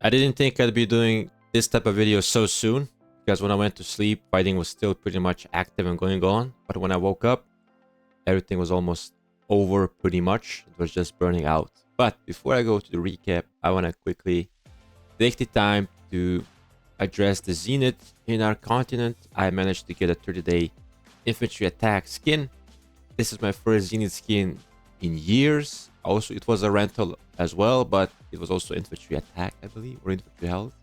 I didn't think I'd be doing this type of video so soon, because when I went to sleep, fighting was still pretty much active and going on. But when I woke up, everything was almost over pretty much. It was just burning out. But before I go to the recap, I want to quickly take the time to address the Zenith in our continent. I managed to get a 30-day infantry attack skin. This is my first Zenith skin in years. Also, it was a rental as well, but it was also infantry attack, I believe, or infantry health.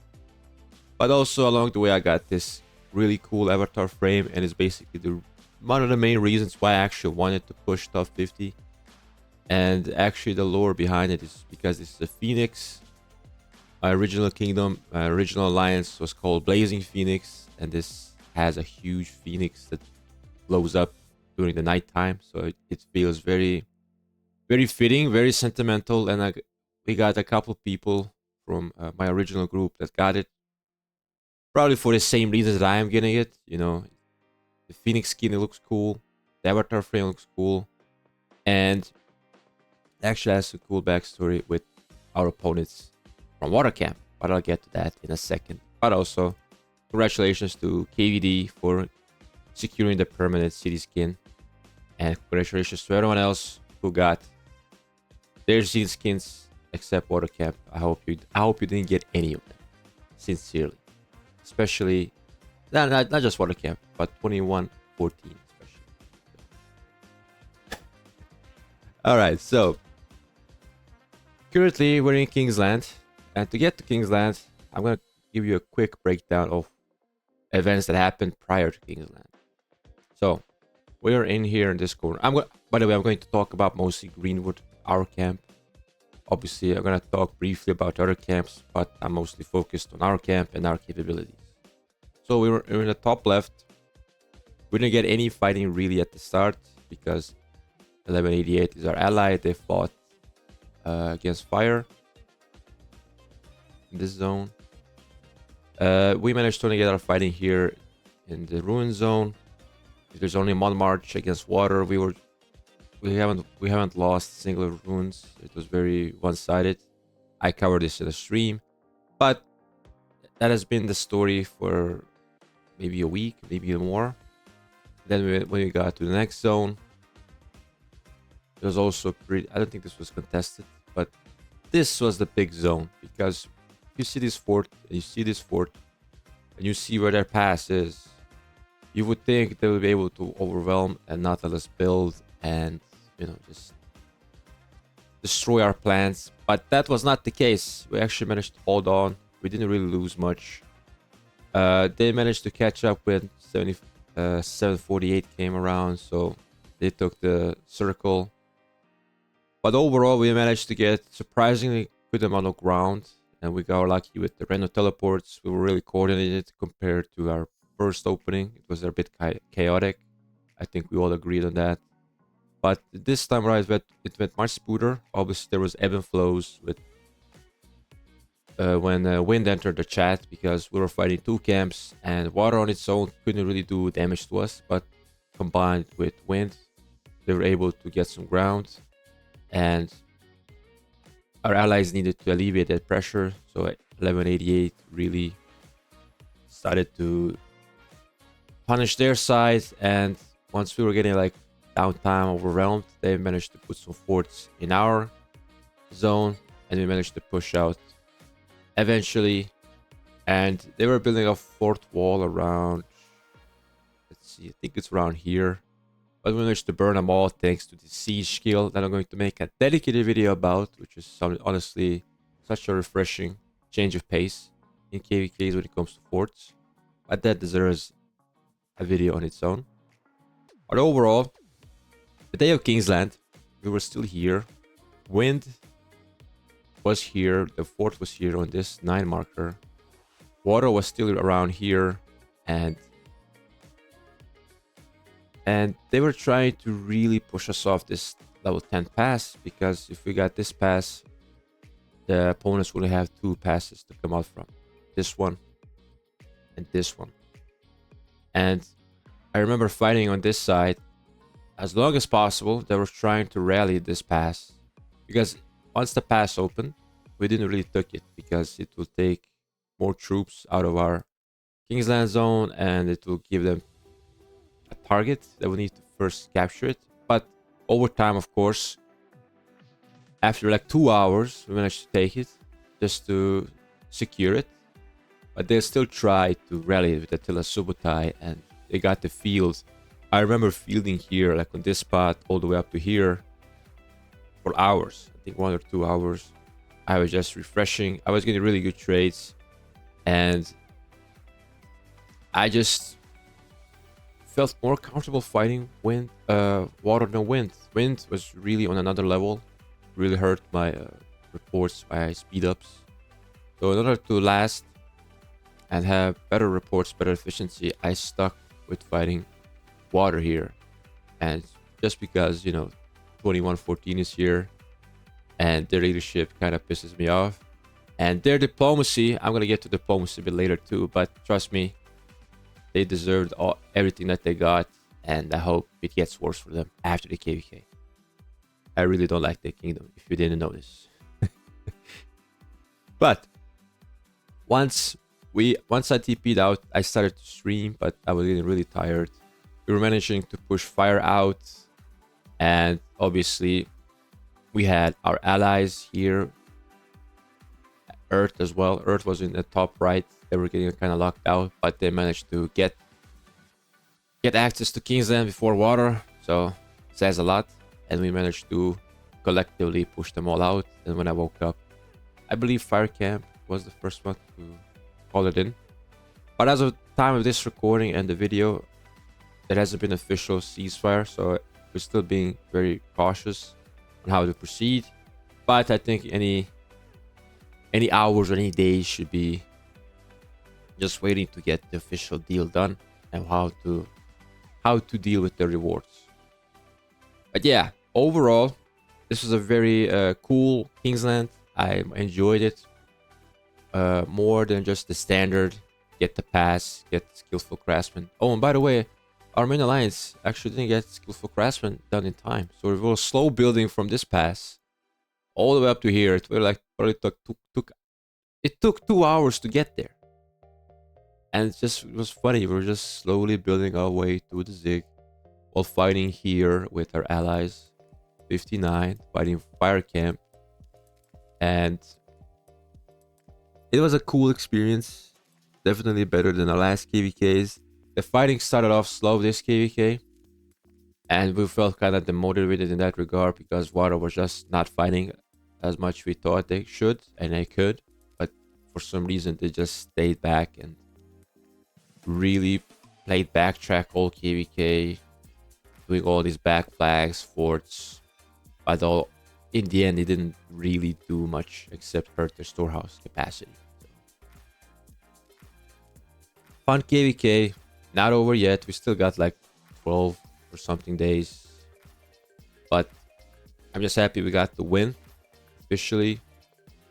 But also along the way, I got this really cool avatar frame, and it's basically one of the main reasons why I actually wanted to push top 50. And actually, the lore behind it is because this is a Phoenix. My original kingdom, my original alliance was called Blazing Phoenix, and this has a huge phoenix that blows up during the nighttime. So it feels very, very fitting, very sentimental. And we got a couple people from my original group that got it, probably for the same reasons that I am getting it. You know, the Phoenix skin, it looks cool. The avatar frame looks cool, and it actually has a cool backstory with our opponents from Water Camp, but I'll get to that in a second. But also, congratulations to KVD for securing the permanent city skin, and congratulations to everyone else who got their Zenith skins except Water Camp. I hope you didn't get any of them, sincerely. Especially, not just Water Camp, but 2114 especially. All right, so currently we're in Kingsland. And to get to Kingsland, I'm going to give you a quick breakdown of events that happened prior to Kingsland. So, we are in here in this corner. By the way, I'm going to talk about mostly Greenwood, our camp. Obviously, I'm going to talk briefly about other camps, but I'm mostly focused on our camp and our capabilities. So, we're in the top left. We didn't get any fighting really at the start, because 1188 is our ally. They fought against fire in this zone. We managed to only get our fighting here in the ruin zone. There's only one march against water. We haven't lost single runes. It was very one-sided. I covered this in the stream, but that has been the story for maybe a week, maybe more. Then when we got to the next zone, it was also pretty. I don't think this was contested, but this was the big zone, because you see this fort, and you see this fort, and you see where their pass is. You would think they would be able to overwhelm and not let us build and, you know, just destroy our plans. But that was not the case. We actually managed to hold on. We didn't really lose much. They managed to catch up when 748 came around, so they took the circle. But overall, we managed to get surprisingly good amount of ground, and we got lucky with the random teleports. We were really coordinated compared to our first opening. It was a bit chaotic. I think we all agreed on that. But this time around, it went much smoother. Obviously, there was ebb and flows with when wind entered the chat, because we were fighting two camps, and water on its own couldn't really do damage to us. But combined with wind, they were able to get some ground, and our allies needed to alleviate that pressure. So 1188 really started to punish their side, and once we were getting like downtime, overwhelmed, they managed to put some forts in our zone, and we managed to push out eventually. And they were building a fort wall around, let's see, I think it's around here, but we managed to burn them all thanks to the siege skill that I'm going to make a dedicated video about, which is honestly such a refreshing change of pace in KVKs when it comes to forts. But that deserves a video on its own. But overall, the day of Kingsland, we were still here. Wind was here. The fort was here on this 9 marker. Water was still around here, and they were trying to really push us off this level 10 pass, because if we got this pass, the opponents would have 2 passes to come out from. This one and this one. And I remember fighting on this side as long as possible. They were trying to rally this pass, because once the pass opened, we didn't really took it because it will take more troops out of our Kingsland zone, and it will give them a target that we need to first capture it. But over time, of course, after like 2 hours, we managed to take it just to secure it. But they still tried to rally with Attila Subotai, and they got the field. I remember fielding here, like on this spot, all the way up to here for hours. I think 1 or 2 hours. I was just refreshing. I was getting really good trades, and I just felt more comfortable fighting water than wind. Wind was really on another level. Really hurt my reports, my speed ups. So in order to last and have better reports, better efficiency, I stuck with fighting water here. And just because, 2114 is here and their leadership kind of pisses me off. And their diplomacy, I'm going to get to diplomacy a bit later too, but trust me, they deserved everything that they got, and I hope it gets worse for them after the KVK. I really don't like the kingdom, if you didn't notice. But once I TP'd out, I started to stream, but I was getting really tired. We were managing to push fire out, and obviously we had our allies here, Earth as well. Earth was in the top right. They were getting kind of locked out, but they managed to get access to Kingsland before water, so it says a lot. And we managed to collectively push them all out. And when I woke up, I believe Fire Camp was the first one to call it in. But as of the time of this recording and the video, there hasn't been official ceasefire, so we're still being very cautious on how to proceed. But I think any hours or any days should be just waiting to get the official deal done and how to deal with the rewards. But yeah, overall, this was a very cool Kingsland. I enjoyed it more than just the standard get the pass, get skillful craftsman. Oh, and by the way, our main alliance actually didn't get skillful craftsman done in time, so we were slow building from this pass all the way up to here. It took 2 hours to get there, and it was funny. We were just slowly building our way to the Zig while fighting here with our allies. 59 fighting Fire Camp, and it was a cool experience. Definitely better than the last KVKs. The fighting started off slow this KVK, and we felt kind of demotivated in that regard because water was just not fighting as much we thought they should and they could, but for some reason they just stayed back and really played backtrack all KVK, doing all these back flags, forts, but in the end it didn't really do much except hurt their storehouse capacity. So. Fun KVK, not over yet. We still got like 12 or something days, but I'm just happy we got the win officially.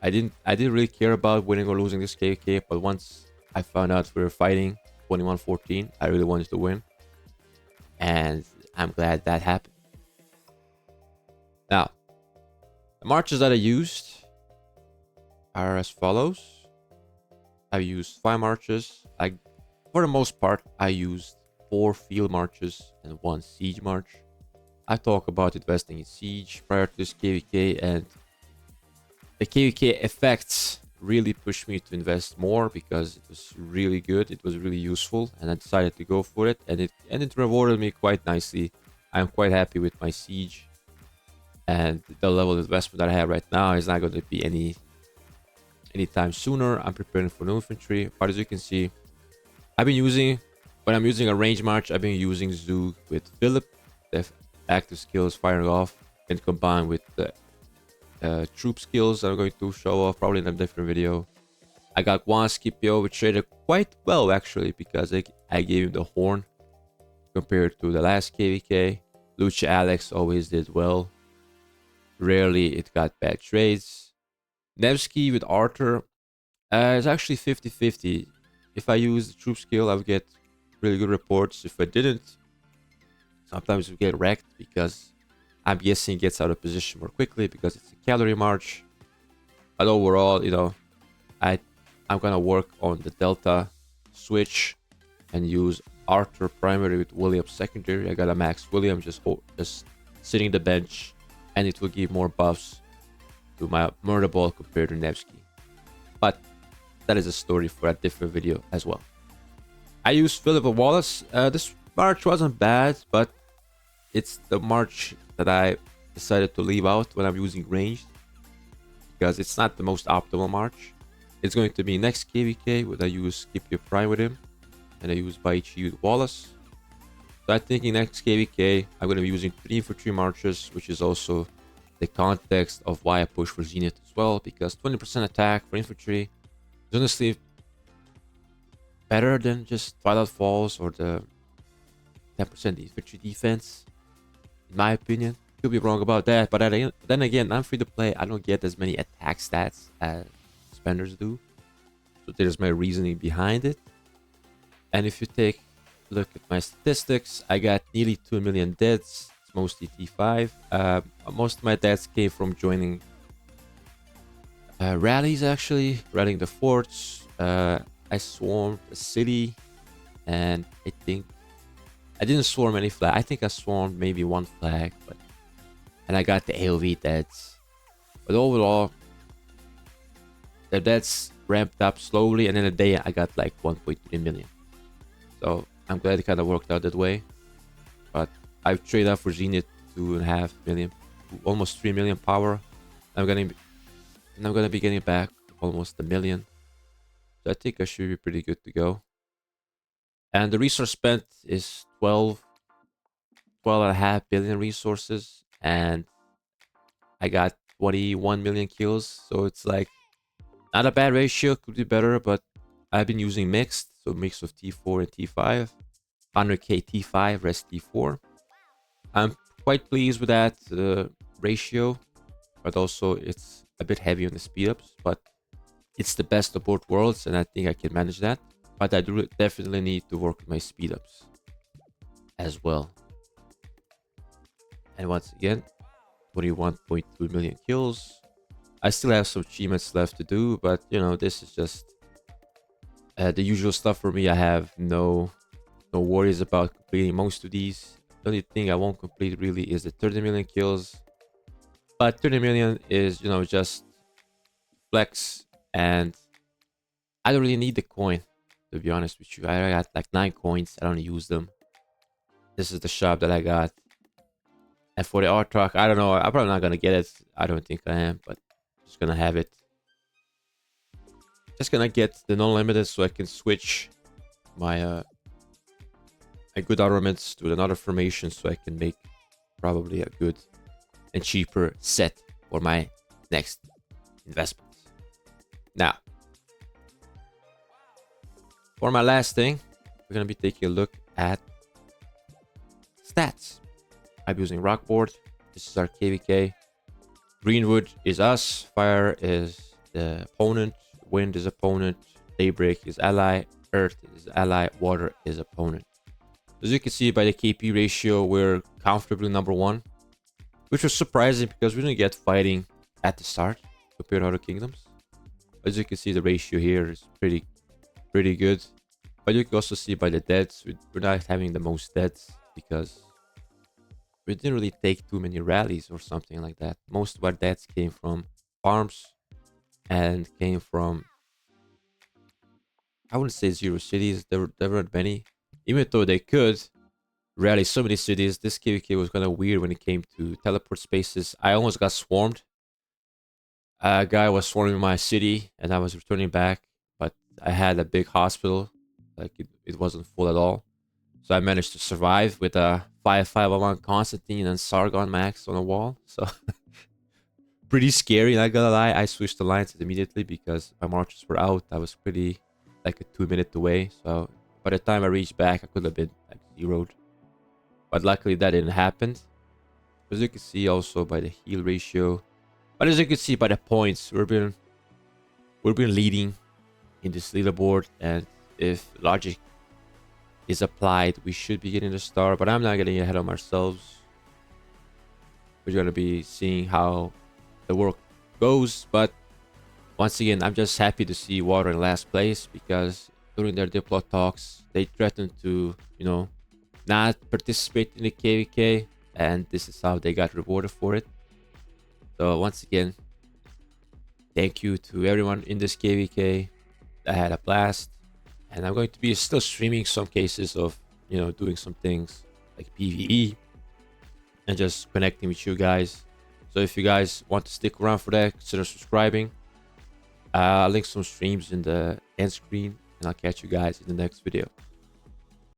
I didn't really care about winning or losing this KVK, but once I found out we were fighting 2114, I really wanted to win, and I'm glad that happened. Now, the marches that I used are as follows. I used 5 marches. For the most part, I used 4 field marches and 1 siege march. I talked about investing in siege prior to this KVK, and the KVK effects really pushed me to invest more because it was really good. It was really useful, and I decided to go for it, and it rewarded me quite nicely. I'm quite happy with my siege, and the level of investment that I have right now is not going to be anytime sooner. I'm preparing for new infantry, but as you can see, when I'm using a range march, I've been using Zug with Philip. The active skills firing off and combined with the troop skills that I'm going to show off probably in a different video. I got Juan Scipio, which traded quite well actually because I gave him the horn compared to the last KVK. Lucha Alex always did well. Rarely it got bad trades. Nevsky with Arthur is actually 50-50. If I use the troop skill, I would get really good reports. If I didn't, sometimes we get wrecked because I'm guessing he gets out of position more quickly because it's a cavalry march. But overall, you know, I I'm gonna work on the Delta switch and use Arthur primary with William secondary. I got a max William just sitting the bench, and it will give more buffs to my murder ball compared to Nevsky. But that is a story for a different video as well. I used Philippa Wallace. This March wasn't bad, but it's the March that I decided to leave out when I'm using ranged, because it's not the most optimal March. It's going to be next KVK where I use Scipio Prime with him, and I use Baichi with Wallace. So I think in next KVK, I'm going to be using 3 infantry marches, which is also the context of why I push for Zenith as well, because 20% attack for infantry is honestly better than just Twilight Falls or the 10% infantry defense, in my opinion. Could be wrong about that, but then again, I'm free to play. I don't get as many attack stats as spenders do. So there's my reasoning behind it. And if you take a look at my statistics, I got nearly 2 million deaths. It's mostly T5. Most of my deaths came from joining rallies, actually. Rallying the forts. I swarmed a city. And I think I didn't swarm any flag. I think I swarmed maybe 1 flag. And I got the AOV deaths. But overall, the deaths ramped up slowly. And in a day, I got like 1.3 million. So I'm glad it kind of worked out that way. But I've traded up for Zenith 2.5 million, almost 3 million power. I'm gonna be getting back almost 1 million. So I think I should be pretty good to go. And the resource spent is 12.5 billion resources, and I got 21 million kills. So it's like not a bad ratio, could be better, but I've been using mixed, so mix of T4 and T5. 100k T5, rest T4. I'm quite pleased with that ratio, but also it's a bit heavy on the speed ups, but it's the best of both worlds, and I think I can manage that. But I do definitely need to work with my speed ups as well. And once again, 21.2 million kills. I still have some achievements left to do, but you know, this is just the usual stuff for me. I have no worries about completing most of these. The only thing I won't complete really is the 30 million kills. But 30 million is, you know, just flex, and I don't really need the coin, to be honest with you. I got like 9 coins. I don't use them. This is the shop that I got. And for the art talk, I don't know. I'm probably not gonna get it. I don't think I am, but just gonna have it. Just gonna get the non-limited so I can switch my my good armaments to another formation, so I can make probably a good and cheaper set for my next investment. Now, for my last thing, we're gonna be taking a look at stats. I'm using Rockboard. This is our KVK. Greenwood is us. Fire is the opponent. Wind is opponent. Daybreak is ally. Earth is ally. Water is opponent. As you can see by the KP ratio, we're comfortably #1, which was surprising because we didn't get fighting at the start compared to other kingdoms. As you can see, the ratio here is pretty good. But you can also see by the deaths, we're not having the most deaths because we didn't really take too many rallies or something like that. Most of our deaths came from farms and came from, I wouldn't say 0 cities. There weren't many. Even though they could rally so many cities, this KVK was kind of weird when it came to teleport spaces. I almost got swarmed. A guy was swarming my city and I was returning back, but I had a big hospital. Like it wasn't full at all. So I managed to survive with a 5-5-1 Constantine and Sargon Max on a wall. So pretty scary, not gonna lie. I switched alliances immediately because my marches were out. I was pretty like a 2-minute away. So by the time I reached back, I could have been like zeroed. But luckily that didn't happen. As you can see also by the heal ratio. But as you can see by the points, we've been leading in this leaderboard, and if logic is applied, we should be getting the star, but I'm not getting ahead of ourselves. We're going to be seeing how the work goes, but Once again, I'm just happy to see Water in last place because during their Diplo talks, they threatened to, not participate in the KVK, and this is how they got rewarded for it. So once again, thank you to everyone in this KVK. I had a blast, and I'm going to be still streaming some cases of, doing some things like PvE and just connecting with you guys. So if you guys want to stick around for that, consider subscribing. I'll link some streams in the end screen, and I'll catch you guys in the next video.